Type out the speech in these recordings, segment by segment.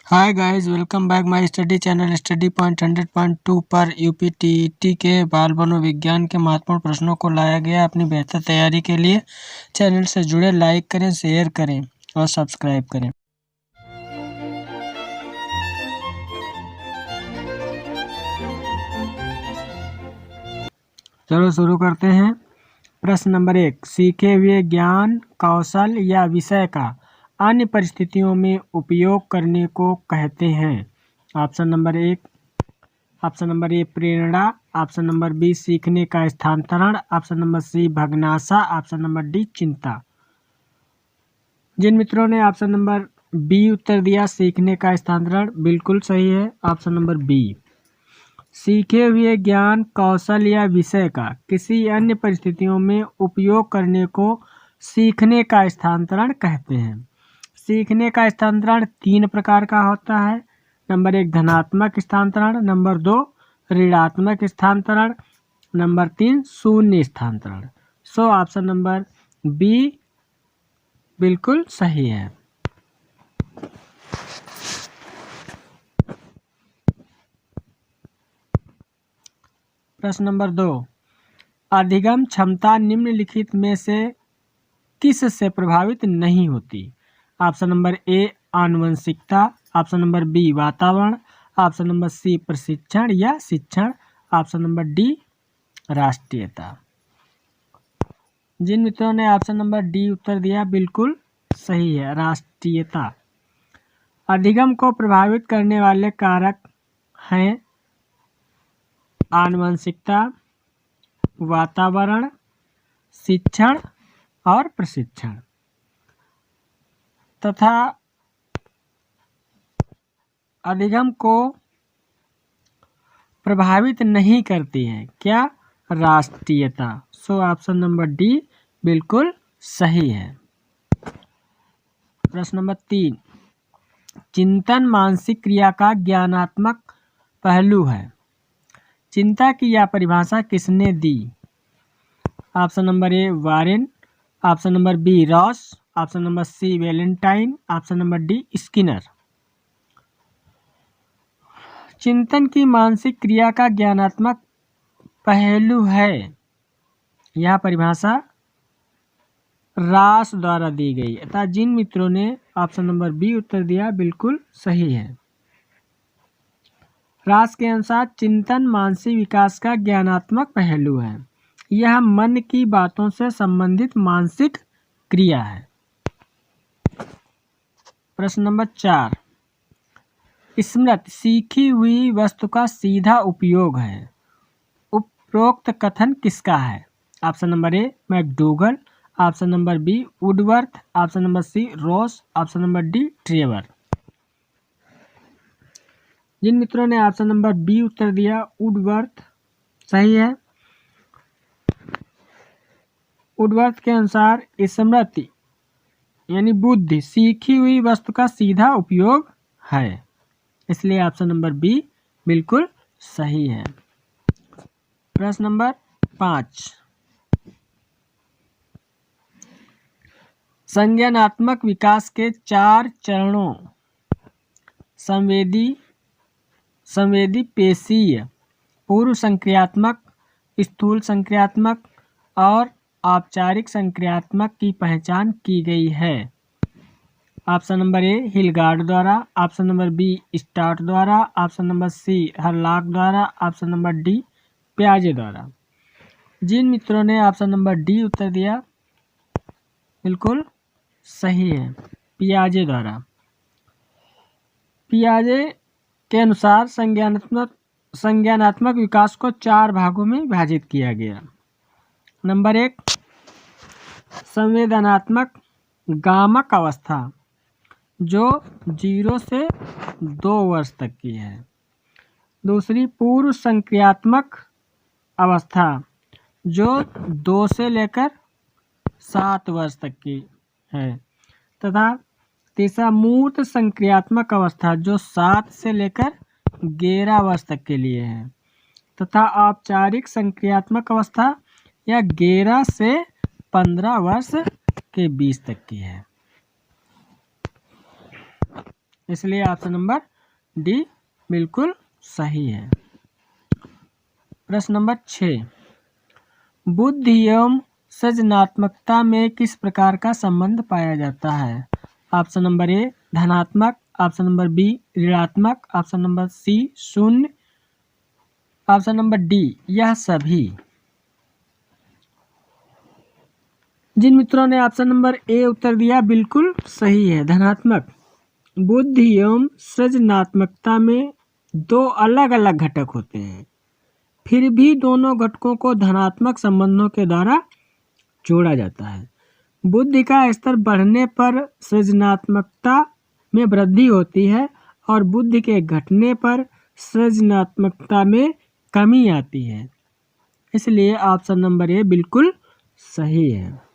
Hi guys, welcome back my study channel study point 100.2 पर UP TET के बाल मनोविज्ञान के महत्वपूर्ण प्रश्नों को लाया गया अपनी बेहतर तैयारी के लिए। चैनल से जुड़े लाइक करें, शेयर करें और सब्सक्राइब करें। चलो शुरू करते हैं। प्रश्न नंबर 1, सीखे हुए ज्ञान, कौशल या विषय का अन्य परिस्थितियों में उपयोग करने को कहते हैं। ऑप्शन नंबर ए प्रेरणा, ऑप्शन नंबर बी सीखने का स्थानांतरण, ऑप्शन नंबर सी भग्नाशा, ऑप्शन नंबर डी चिंता। जिन मित्रों ने ऑप्शन नंबर बी उत्तर दिया सीखने का स्थानांतरण, बिल्कुल सही है। Option number B. सीखे हुए ज्ञान, कौशल या विषय का किसी अन्य परिस्थितियों में उपयोग करने को सीखने का स्थानांतरण कहते हैं। सीखने का स्थानांतरण 3 प्रकार का होता है। नंबर 1 धनात्मक स्थानांतरण, नंबर 2 ऋणात्मक स्थानांतरण, नंबर 3 शून्य स्थानांतरण। सो ऑप्शन नंबर बी बिल्कुल सही है। प्रश्न नंबर 2, अधिगम क्षमता निम्नलिखित में से किस से प्रभावित नहीं होती। ऑप्शन नंबर ए आनुवंशिकता, ऑप्शन नंबर बी वातावरण, ऑप्शन नंबर सी प्रशिक्षण या शिक्षण, ऑप्शन नंबर डी राष्ट्रीयता। जिन मित्रों ने ऑप्शन नंबर डी उत्तर दिया बिल्कुल सही है, राष्ट्रीयता। अधिगम को प्रभावित करने वाले कारक हैं आनुवंशिकता, वातावरण, शिक्षण और प्रशिक्षण। तथा अधिगम को प्रभावित नहीं करती है क्या, राष्ट्रीयता। सो ऑप्शन नंबर डी बिल्कुल सही है। प्रश्न नंबर 3, चिंतन मानसिक क्रिया का ज्ञानात्मक पहलू है। चिंता की यह परिभाषा किसने दी। Option number A Warren, option number B Ross, option number C Valentine, option number D Skinner. चिंतन की मानसिक क्रिया का ज्ञानात्मक पहलू है, यह परिभाषा रॉस द्वारा दी गई अतः जिन मित्रों ने ऑप्शन नंबर बी उत्तर दिया बिल्कुल सही है। रॉस के अनुसार चिंतन मानसिक विकास का ज्ञानात्मक पहलू है। यह मन की बातों से संबंधित मानसिक क्रिया है। प्रश्न नंबर 4, स्मृति सीखी हुई वस्तु का सीधा उपयोग है। उपरोक्त कथन किसका है। Option number A McDougall, option number B Woodworth, option number C Ross, option number D Trevor. जिन मित्रों ने ऑप्शन नंबर बी उत्तर दिया वुडवर्थ सही है। वुडवर्थ के अनुसार स्मृति यानी बुद्धि सीखी हुई वस्तु का सीधा उपयोग है, इसलिए ऑप्शन नंबर बी बिल्कुल सही है। प्रश्न नंबर 5, संज्ञानात्मक विकास के 4 चरणों संवेदी पेशीय, पूर्व संक्रियात्मक, स्थूल संक्रियात्मक और औपचारिक संक्रियात्मक की पहचान की गई है। ऑप्शन नंबर ए हिलगार्ड द्वारा, ऑप्शन नंबर बी स्टार्ट द्वारा, ऑप्शन नंबर सी हरलॉक द्वारा, ऑप्शन नंबर डी पियाजे द्वारा। जिन मित्रों ने ऑप्शन नंबर डी उत्तर दिया बिल्कुल सही है, पियाजे द्वारा। पियाजे के अनुसार संज्ञानात्मक विकास को 4 भागों में विभाजित किया गया। नंबर 1 संवेदनात्मक गामक अवस्था जो 0 से 2 वर्ष तक की है। दूसरी पूर्व संक्रियात्मक अवस्था जो 2 से लेकर 7 वर्ष तक की है, तथा तीसरा मूर्त संक्रियात्मक अवस्था जो 7 से लेकर 11 वर्ष तक के लिए है, तथा औपचारिक संक्रियात्मक अवस्था यह 11 से 15 वर्ष के बीच तक की है। इसलिए ऑप्शन नंबर डी बिल्कुल सही है। प्रश्न नंबर 6, बुद्धि एवं सृजनात्मकता में किस प्रकार का संबंध पाया जाता है? ऑप्शन नंबर ए धनात्मक, ऑप्शन नंबर बी ऋणात्मक, ऑप्शन नंबर सी शून्य, ऑप्शन नंबर डी यह सभी। जिन मित्रों ने ऑप्शन नंबर ए उत्तर दिया बिल्कुल सही है, धनात्मक। बुद्धि एवं सृजनात्मकता में दो अलग अलग घटक होते हैं, फिर भी दोनों घटकों को धनात्मक संबंधों के द्वारा जोड़ा जाता है। बुद्धि का स्तर बढ़ने पर सृजनात्मकता में वृद्धि होती है और बुद्धि के घटने पर सृजनात्मकता में कमी आती है। इसलिए ऑप्शन नंबर ए बिल्कुल सही है।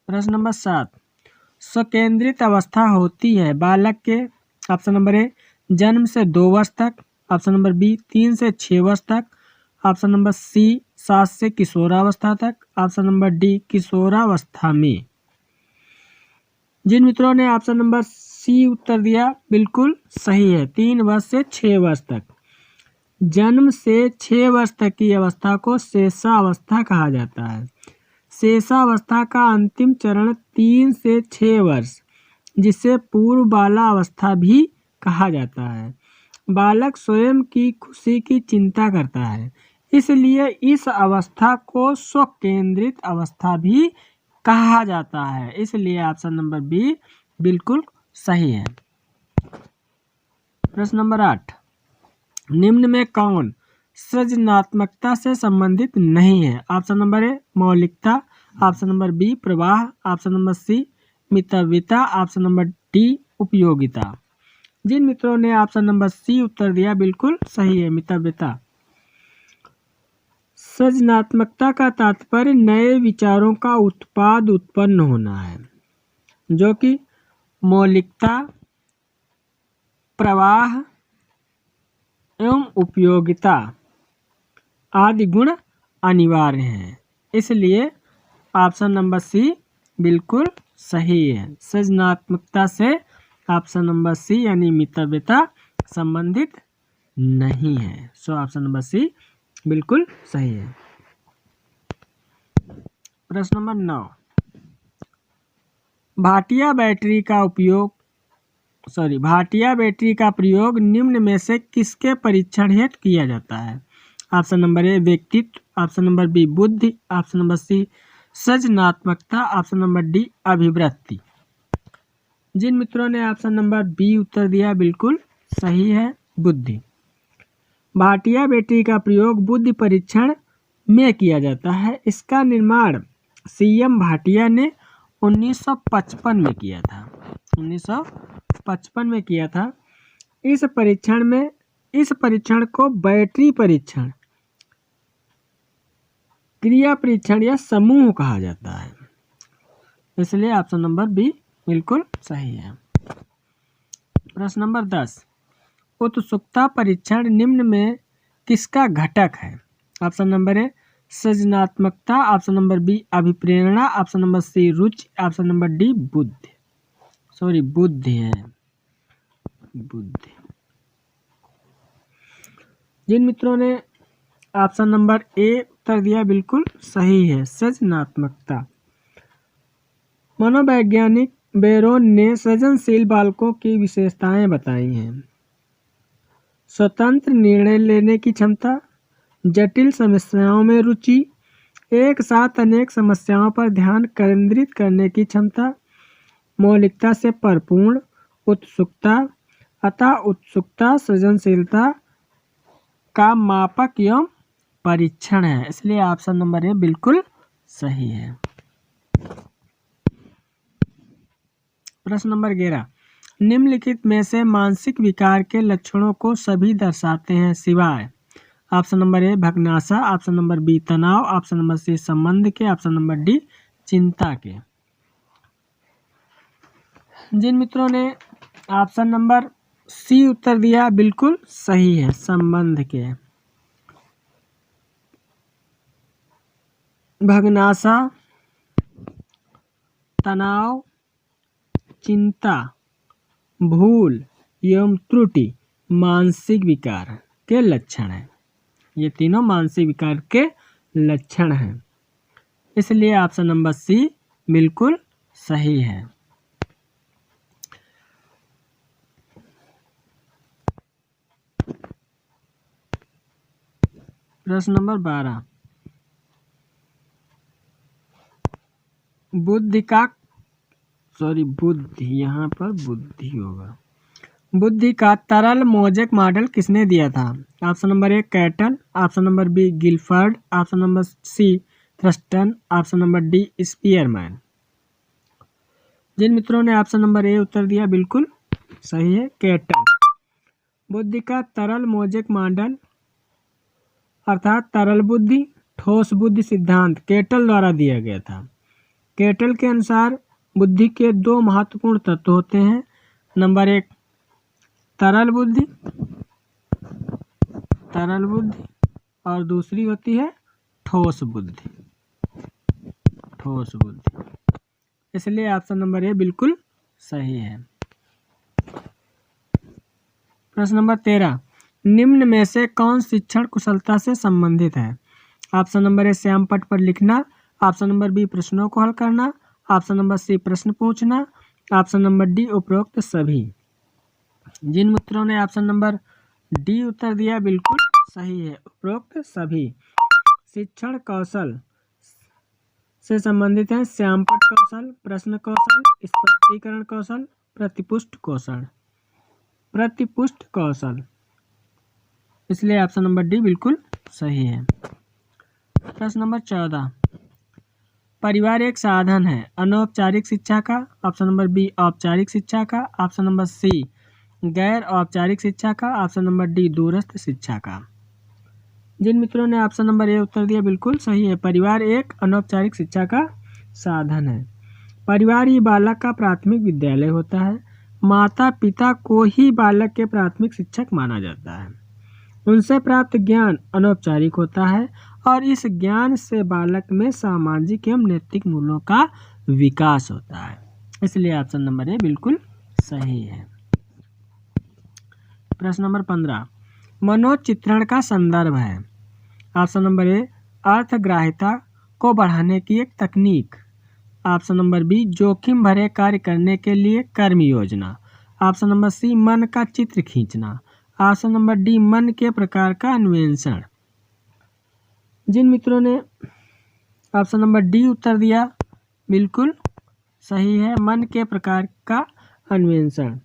प्रश्न नंबर 7, स्वकेंद्रित अवस्था होती है बालक के ऑप्शन नंबर ए जन्म से 2 वर्ष तक, ऑप्शन नंबर बी 3 से 6 वर्ष तक, ऑप्शन नंबर सी 7 से किशोरावस्था तक, ऑप्शन नंबर डी किशोरावस्था में। जिन मित्रों ने ऑप्शन नंबर सी उत्तर दिया बिल्कुल सही है, 3 वर्ष से 6 वर्ष तक। जन्म से 6 वर्ष तक की अवस्था को शेषावस्था कहा जाता है। शेषावस्था का अंतिम चरण 3 से 6 वर्ष, जिसे पूर्व बालावस्था भी कहा जाता है। बालक स्वयं की खुशी की चिंता करता है, इसलिए इस अवस्था को स्वकेंद्रित अवस्था भी कहा जाता है। इसलिए ऑप्शन नंबर बी बिल्कुल सही है। प्रश्न नंबर 8, निम्न में कौन सृजनात्मकता से संबंधित नहीं है? ऑप्शन नंबर ए मौलिकता, ऑप्शन नंबर बी प्रवाह, ऑप्शन नंबर सी मितव्यता, ऑप्शन नंबर डी उपयोगिता। जिन मित्रों ने ऑप्शन नंबर सी उत्तर दिया बिल्कुल सही है, मितव्यता। सृजनात्मकता का तात्पर्य नए विचारों का उत्पाद उत्पन्न होना है, जो कि मौलिकता, प्रवाह एवं उपयोगिता आदि गुण अनिवार्य हैं। इसलिए ऑप्शन नंबर सी बिल्कुल सही है। सृजनात्मकता से ऑप्शन नंबर सी यानी मितव्यता संबंधित नहीं है। सो ऑप्शन नंबर सी बिल्कुल सही है। प्रश्न नंबर 9, भाटिया बैटरी का प्रयोग निम्न में से किसके परीक्षण हेतु किया जाता है? ऑप्शन नंबर ए व्यक्तित्व, ऑप्शन नंबर बी बुद्धि, ऑप्शन नंबर सी सृजनात्मकता, ऑप्शन नंबर डी अभिवृत्ति। जिन मित्रों ने ऑप्शन नंबर बी उत्तर दिया बिल्कुल सही है, बुद्धि। भाटिया बैटरी का प्रयोग बुद्धि परीक्षण में किया जाता है। इसका निर्माण सीएम भाटिया ने 1955 में किया था। 1955 में किया था। इस परीक्षण को बैटरी परीक्षण, क्रिया परीक्षण या समूह कहा जाता है। इसलिए ऑप्शन नंबर बी बिल्कुल सही है। प्रश्न नंबर 10, उत्सुकता परीक्षण निम्न में किसका घटक है? ऑप्शन नंबर ए सृजनात्मकता, ऑप्शन नंबर बी अभिप्रेरणा, ऑप्शन नंबर सी रुचि, ऑप्शन नंबर डी बुद्धि है, बुद्धि। जिन मित्रों ने ऑप्शन नंबर ए उत्तर दिया बिल्कुल सही है, सृजनात्मकता। मनोवैज्ञानिक बेरोन ने सृजनशील बालकों की विशेषताएं बताई हैं। स्वतंत्र निर्णय लेने की क्षमता, जटिल समस्याओं में रुचि, एक साथ अनेक समस्याओं पर ध्यान केंद्रित करने की क्षमता, मौलिकता से परिपूर्ण उत्सुकता। अतः उत्सुकता सृजनशीलता का मापक एवं परीक्षण है। इसलिए ऑप्शन नंबर ए बिल्कुल सही है। प्रश्न नंबर 11, निम्नलिखित में से मानसिक विकार के लक्षणों को सभी दर्शाते हैं सिवाय ऑप्शन नंबर ए भग्नाशा, ऑप्शन नंबर बी तनाव, ऑप्शन नंबर सी संबंध के, ऑप्शन नंबर डी चिंता के। जिन मित्रों ने ऑप्शन नंबर सी उत्तर दिया बिल्कुल सही है, संबंध के। भग्नाशा, तनाव, चिंता, भूल एवं त्रुटि मानसिक विकार के लक्षण हैं। ये तीनों मानसिक विकार के लक्षण हैं, इसलिए ऑप्शन नंबर सी बिल्कुल सही है। प्रश्न नंबर 12, यहाँ पर बुद्धि होगा। बुद्धि का तरल मोजेक मॉडल किसने दिया था? Option number A Cattell, option number B Guilford, option number C Thurstone, option number D Spearman. जिन मित्रों ने ऑप्शन नंबर ए उत्तर दिया बिल्कुल सही है, कैटल। बुद्धि का तरल मोजेक मॉडल अर्थात तरल बुद्धि ठोस बुद्धि सिद्धांत कैटल द्वारा दिया गया था। कैटल के अनुसार बुद्धि के दो महत्वपूर्ण तत्व होते हैं। नंबर एक तरल बुद्धि और दूसरी होती है ठोस बुद्धि। इसलिए ऑप्शन नंबर ए बिल्कुल सही है। प्रश्न नंबर 13, निम्न में से कौन शिक्षण कुशलता से संबंधित है? ऑप्शन नंबर ए श्याम पट पर लिखना, ऑप्शन नंबर बी प्रश्नों को हल करना, ऑप्शन नंबर सी प्रश्न पूछना, ऑप्शन नंबर डी उपरोक्त सभी। जिन मित्रों ने ऑप्शन नंबर डी उत्तर दिया बिल्कुल सही है, उपरोक्त सभी शिक्षण कौशल से संबंधित हैं। श्यामपट कौशल, प्रश्न कौशल, स्पष्टीकरण कौशल, प्रतिपुष्ट कौशल। इसलिए ऑप्शन नंबर डी बिल्कुल सही है। प्रश्न नंबर 14, परिवार एक साधन है अनौपचारिक शिक्षा का। ऑप्शन नंबर बी औपचारिक शिक्षा का, ऑप्शन नंबर सी गैर औपचारिक शिक्षा का, ऑप्शन नंबर डी दूरस्थ शिक्षा का। जिन मित्रों ने ऑप्शन नंबर ए उत्तर दिया बिल्कुल सही है, परिवार एक अनौपचारिक शिक्षा का साधन है। परिवार ही बालक का प्राथमिक विद्यालय होता है। माता पिता को ही बालक के प्राथमिक शिक्षक माना जाता है। उनसे प्राप्त ज्ञान अनौपचारिक होता है और इस ज्ञान से बालक में सामाजिक एवं नैतिक मूल्यों का विकास होता है। इसलिए ऑप्शन नंबर ए बिल्कुल सही है। प्रश्न नंबर 15, मनोचित्रण का संदर्भ है। ऑप्शन नंबर ए अर्थग्राह्यता को बढ़ाने की एक तकनीक, ऑप्शन नंबर बी जोखिम भरे कार्य करने के लिए कर्म योजना, ऑप्शन नंबर सी मन का चित्र खींचना, ऑप्शन नंबर डी मन के प्रकार का अन्वेषण। जिन मित्रों ने ऑप्शन नंबर डी उत्तर दिया बिल्कुल सही है, मन के प्रकार का अन्वेषण।